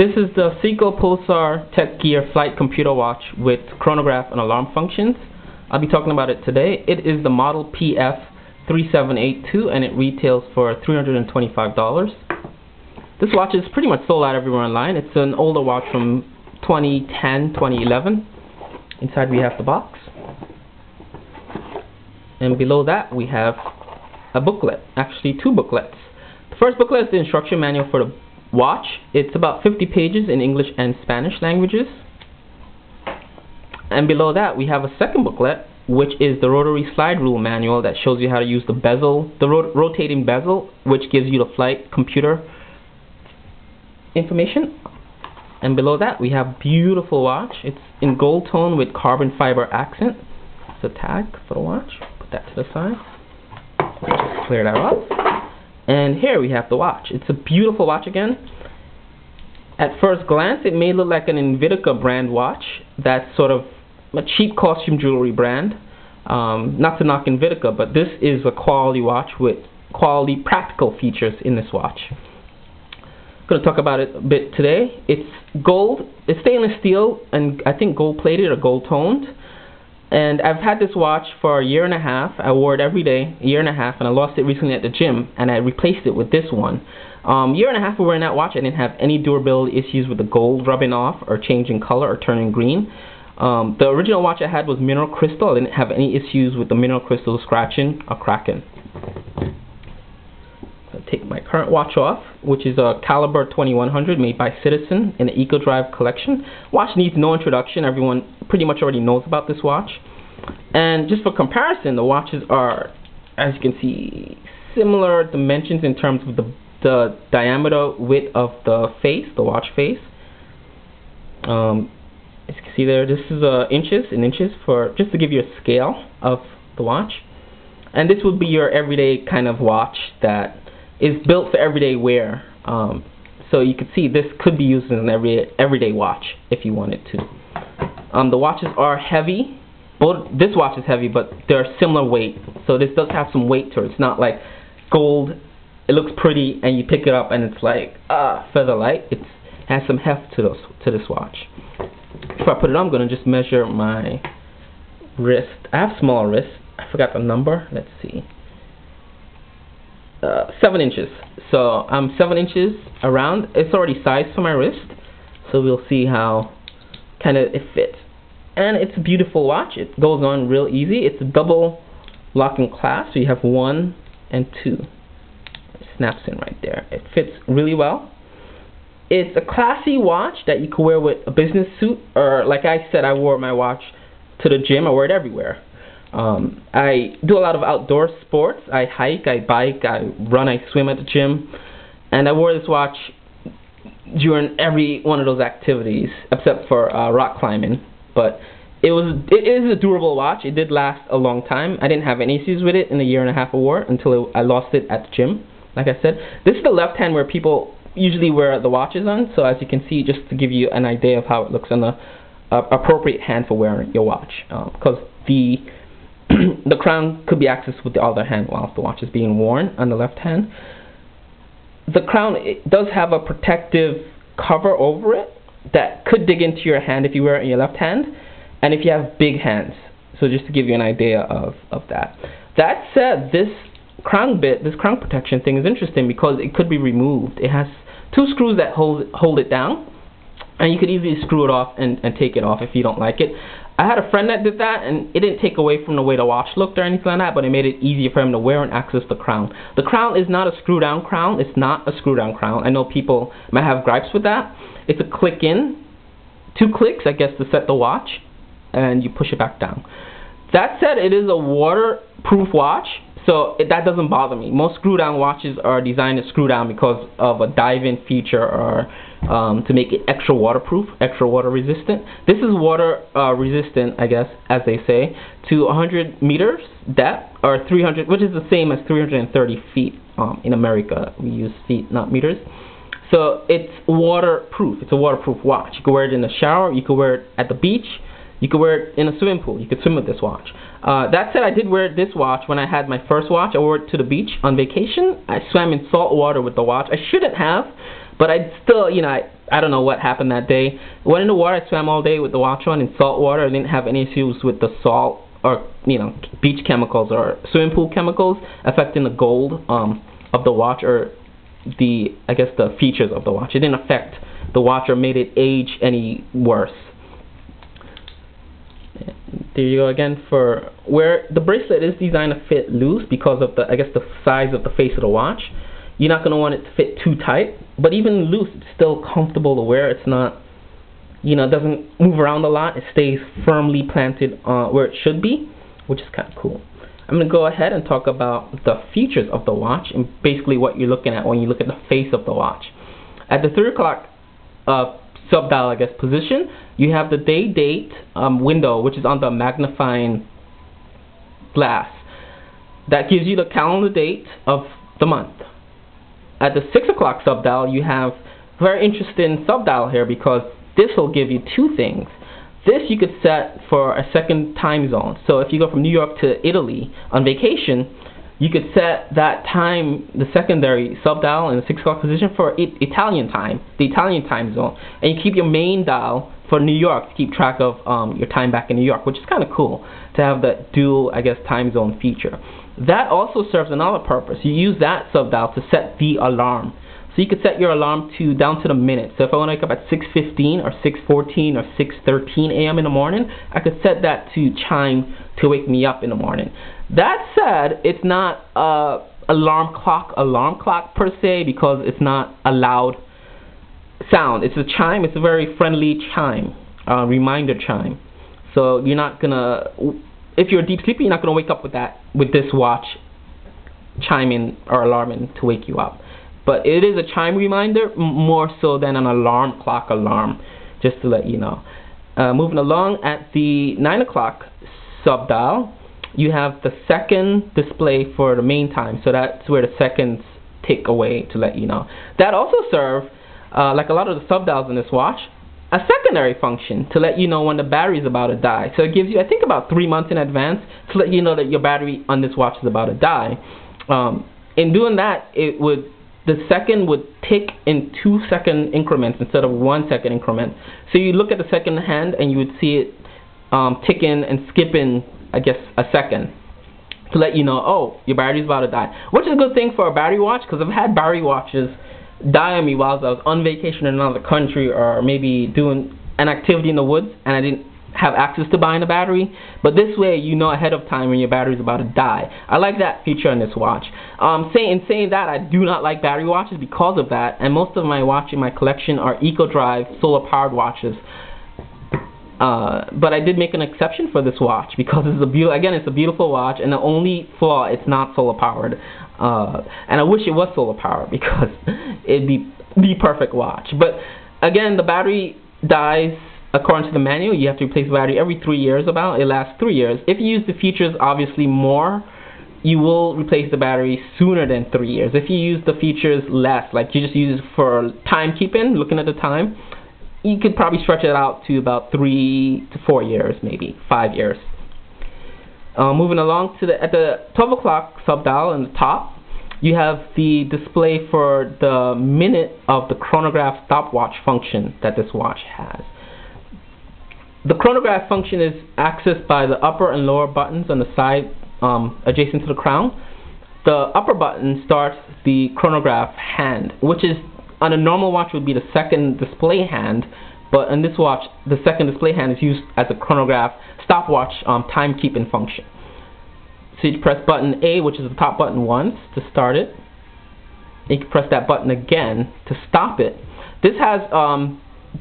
This is the Seiko Pulsar Tech Gear Flight Computer Watch with chronograph and alarm functions. I'll be talking about it today. It is the model PF3782 and it retails for $325. This watch is pretty much sold out everywhere online. It's an older watch from 2010, 2011. Inside we have the box. And below that we have a booklet, actually two booklets. The first booklet is the instruction manual for the watch. It's about 50 pages in English and Spanish languages. And below that we have a second booklet, which is the rotary slide rule manual that shows you how to use the bezel, the rotating bezel, which gives you the flight computer information. And below that we have a beautiful watch. It's in gold tone with carbon fiber accent. It's a tag for the watch. Put that to the side. Just clear that off. And here we have the watch. It's a beautiful watch again. At first glance, it may look like an Invitica brand watch. That's sort of a cheap costume jewelry brand. Not to knock Invitica, but this is a quality watch with quality practical features in this watch. I'm going to talk about it a bit today. It's gold. It's stainless steel and I think gold plated or gold toned. And I've had this watch for a year and a half. I wore it every day, a year and a half, and I lost it recently at the gym, and I replaced it with this one. Year and a half of wearing that watch, I didn't have any durability issues with the gold rubbing off or changing color or turning green. The original watch I had was mineral crystal. I didn't have any issues with the mineral crystal scratching or cracking. I'll take my current watch off, which is a Caliber 2100 made by Citizen in the Eco Drive collection. Watch needs no introduction. Everyone pretty much already knows about this watch. And just for comparison, the watches are, as you can see, similar dimensions in terms of the diameter width of the face, the watch face. As you can see there, this is in inches for just to give you a scale of the watch. And this would be your everyday kind of watch that is built for everyday wear. So you can see this could be used as an everyday watch if you wanted to. The watches are heavy. Well, this watch is heavy, but they're similar weight. So this does have some weight to it. It's not like gold. It looks pretty, and you pick it up, and it's like feather light. It has some heft to this watch. Before I put it on, I'm going to just measure my wrist. I have smaller wrists. I forgot the number. Let's see. 7 inches. So I'm 7 inches around. It's already sized for my wrist. So we'll see how kind of it fits. And it's a beautiful watch. It goes on real easy. It's a double locking clasp. So you have 1 and 2. It snaps in right there. It fits really well. It's a classy watch that you can wear with a business suit, or like I said, I wore my watch to the gym. I wear it everywhere. I do a lot of outdoor sports. I hike, I bike, I run, I swim at the gym, and I wore this watch during every one of those activities except for rock climbing. But it is a durable watch. It did last a long time. I didn't have any issues with it in the year and a half I wore it until I lost it at the gym. Like I said, this is the left hand where people usually wear the watches on. So as you can see, just to give you an idea of how it looks on the appropriate hand for wearing your watch, because the crown could be accessed with the other hand while the watch is being worn on the left hand. The crown, it does have a protective cover over it that could dig into your hand if you wear it in your left hand, and if you have big hands. So just to give you an idea of that. That said, this crown protection thing is interesting because it could be removed. It has 2 screws that hold it down, and you could easily screw it off and take it off if you don't like it. I had a friend that did that, and it didn't take away from the way the watch looked or anything like that, but it made it easier for him to wear and access the crown. The crown is not a screw-down crown. It's not a screw-down crown. I know people might have gripes with that. It's a click in, 2 clicks, I guess, to set the watch, and you push it back down. That said, it is a waterproof watch, so that doesn't bother me. Most screw-down watches are designed to screw down because of a dive-in feature or to make it extra waterproof, extra water resistant. This is water resistant, I guess, as they say, to 100 meters depth, or 300, which is the same as 330 feet. In America, we use feet, not meters. So it's waterproof. It's a waterproof watch. You can wear it in the shower. You can wear it at the beach. You can wear it in a swimming pool. You can swim with this watch. That said, I did wear this watch when I had my first watch. I wore it to the beach on vacation. I swam in salt water with the watch. I shouldn't have. But I still, you know, I don't know what happened that day. Went in the water, I swam all day with the watch on in salt water. I didn't have any issues with the salt or, you know, beach chemicals or swimming pool chemicals affecting the gold of the watch, or the, I guess, the features of the watch. It didn't affect the watch or made it age any worse. There you go again, for where the bracelet is designed to fit loose because of the, I guess, the size of the face of the watch. You're not going to want it to fit too tight, but even loose, it's still comfortable to wear. It's not, you know, it doesn't move around a lot. It stays firmly planted where it should be, which is kind of cool. I'm going to go ahead and talk about the features of the watch and basically what you're looking at when you look at the face of the watch. At the 3 o'clock sub-dial, I guess, position, you have the day-date window, which is on the magnifying glass. That gives you the calendar date of the month. At the 6 o'clock sub-dial, you have a very interesting sub-dial here, because this will give you two things. This you could set for a second time zone. So if you go from New York to Italy on vacation, you could set that time, the secondary sub-dial in the 6 o'clock position, for Italian time, the Italian time zone. And you keep your main dial for New York to keep track of your time back in New York, which is kind of cool to have that dual, I guess, time zone feature. That also serves another purpose. You use that sub-dial to set the alarm. So you could set your alarm to down to the minute. So if I want to wake up at 6:15 or 6:14 or 6:13 a.m. in the morning, I could set that to chime to wake me up in the morning. That said, it's not alarm clock per se, because it's not a loud sound. It's a chime. It's a very friendly chime, reminder chime. So you're not gonna, if you're a deep sleeper, you're not gonna wake up with this watch chiming or alarming to wake you up. But it is a chime reminder more so than an alarm clock alarm, just to let you know. Moving along, at the 9 o'clock sub-dial, you have the second display for the main time. So that's where the seconds tick away, to let you know. That also serves, like a lot of the sub-dials in this watch, a secondary function to let you know when the battery is about to die. So it gives you, I think, about 3 months in advance to let you know that your battery on this watch is about to die. In doing that, the second would tick in 2-second increments instead of 1-second increments. So you look at the second hand and you would see it ticking and skipping, I guess, a second to let you know, oh, your battery's about to die. Which is a good thing for a battery watch, because I've had battery watches die on me while I was on vacation in another country, or maybe doing an activity in the woods and I didn't have access to buying a battery. But this way, you know ahead of time when your battery's about to die. I like that feature on this watch. Saying that, I do not like battery watches because of that, and most of my watches in my collection are EcoDrive solar powered watches. But I did make an exception for this watch because it's a beautiful watch, and the only flaw, it's not solar powered. And I wish it was solar powered, because it'd be the perfect watch. But again, the battery dies according to the manual. You have to replace the battery every 3 years about. It lasts 3 years. If you use the features obviously more, you will replace the battery sooner than 3 years. If you use the features less, like you just use it for timekeeping, looking at the time, you could probably stretch it out to about 3 to 4 years, maybe 5 years. Moving along to at the 12 o'clock sub-dial in the top, you have the display for the minute of the chronograph stopwatch function that this watch has. The chronograph function is accessed by the upper and lower buttons on the side adjacent to the crown. The upper button starts the chronograph hand, which is, on a normal watch, would be the second display hand, but in this watch, the second display hand is used as a chronograph stopwatch timekeeping function. So you press button A, which is the top button, once to start it. You can press that button again to stop it. This has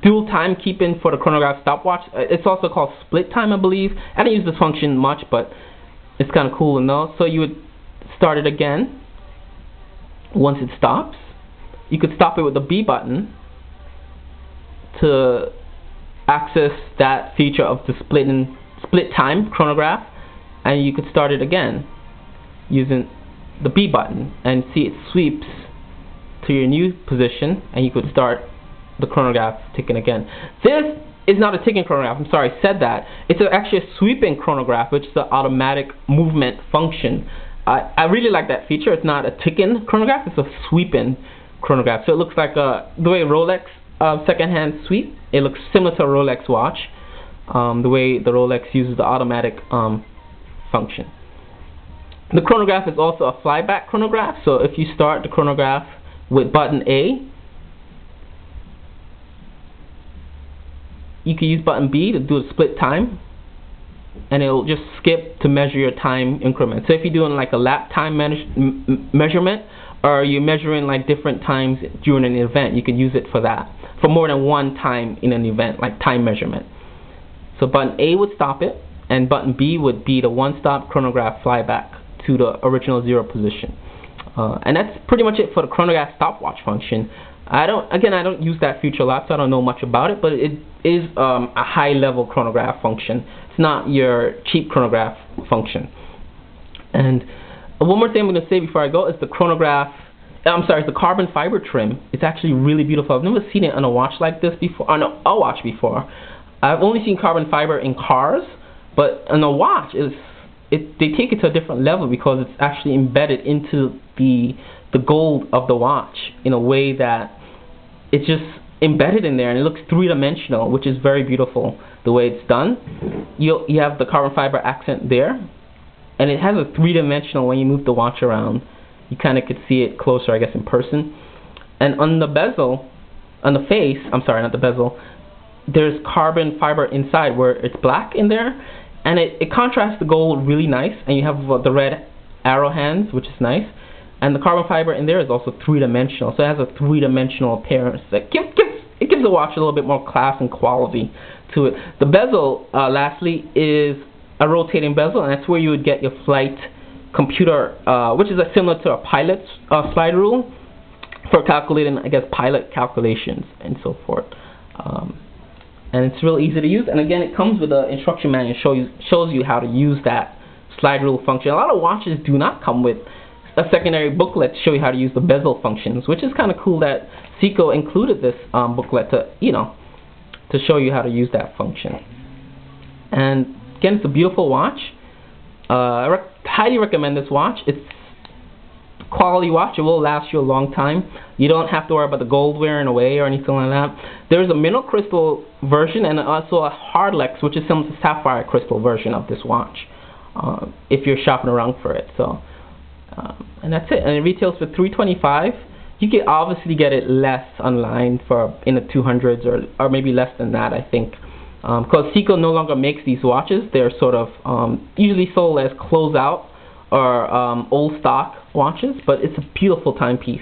dual timekeeping for the chronograph stopwatch. It's also called split time, I believe. I don't use this function much, but it's kind of cool to know. So you would start it again once it stops. You could stop it with the B button to access that feature of the split time chronograph, and you could start it again using the B button, and see it sweeps to your new position, and you could start the chronograph ticking again. This is not a ticking chronograph, I'm sorry, I said that. It's actually a sweeping chronograph, which is the automatic movement function. I really like that feature. It's not a ticking chronograph, it's a sweeping chronograph. So it looks like the way Rolex secondhand sweep. It looks similar to a Rolex watch. The way the Rolex uses the automatic function. The chronograph is also a flyback chronograph. So if you start the chronograph with button A, you can use button B to do a split time, and it'll just skip to measure your time increment. So if you're doing like a lap time measurement, or you're measuring like different times during an event, you can use it for that, for more than one time in an event, like time measurement. So button A would stop it, and button B would be the one-stop chronograph flyback to the original 0 position. And that's pretty much it for the chronograph stopwatch function. I don't use that feature a lot, so I don't know much about it, but it is a high-level chronograph function. It's not your cheap chronograph function. And one more thing I'm going to say before I go is the carbon fiber trim. It's actually really beautiful. I've never seen it on a watch like this before, on a watch before. I've only seen carbon fiber in cars, but on a watch, they take it to a different level because it's actually embedded into the gold of the watch in a way that it's just embedded in there, and it looks three-dimensional, which is very beautiful the way it's done. You have the carbon fiber accent there, and it has a three-dimensional. When you move the watch around, you kind of could see it closer, I guess, in person. And on the bezel, on the face, I'm sorry, not the bezel, there's carbon fiber inside where it's black in there, and it contrasts the gold really nice, and you have the red arrow hands, which is nice. And the carbon fiber in there is also three-dimensional, so it has a three-dimensional appearance that gives the watch a little bit more class and quality to it. The bezel, lastly, is a rotating bezel, and that's where you would get your flight computer, which is similar to a pilot's slide rule for calculating, I guess, pilot calculations and so forth. And it's real easy to use. And again, it comes with an instruction manual shows you how to use that slide rule function. A lot of watches do not come with a secondary booklet to show you how to use the bezel functions, which is kind of cool that Seiko included this booklet to show you how to use that function. And again, it's a beautiful watch. I highly recommend this watch. It's a quality watch. It will last you a long time. You don't have to worry about the gold wearing away or anything like that. There's a mineral crystal version and also a hardlex, which is similar to sapphire crystal version of this watch, if you're shopping around for it. So. And that's it. And it retails for $325. You can obviously get it less online for in the 200s or maybe less than that, I think, because Seiko no longer makes these watches. They're sort of usually sold as closeout or old stock watches, but it's a beautiful timepiece.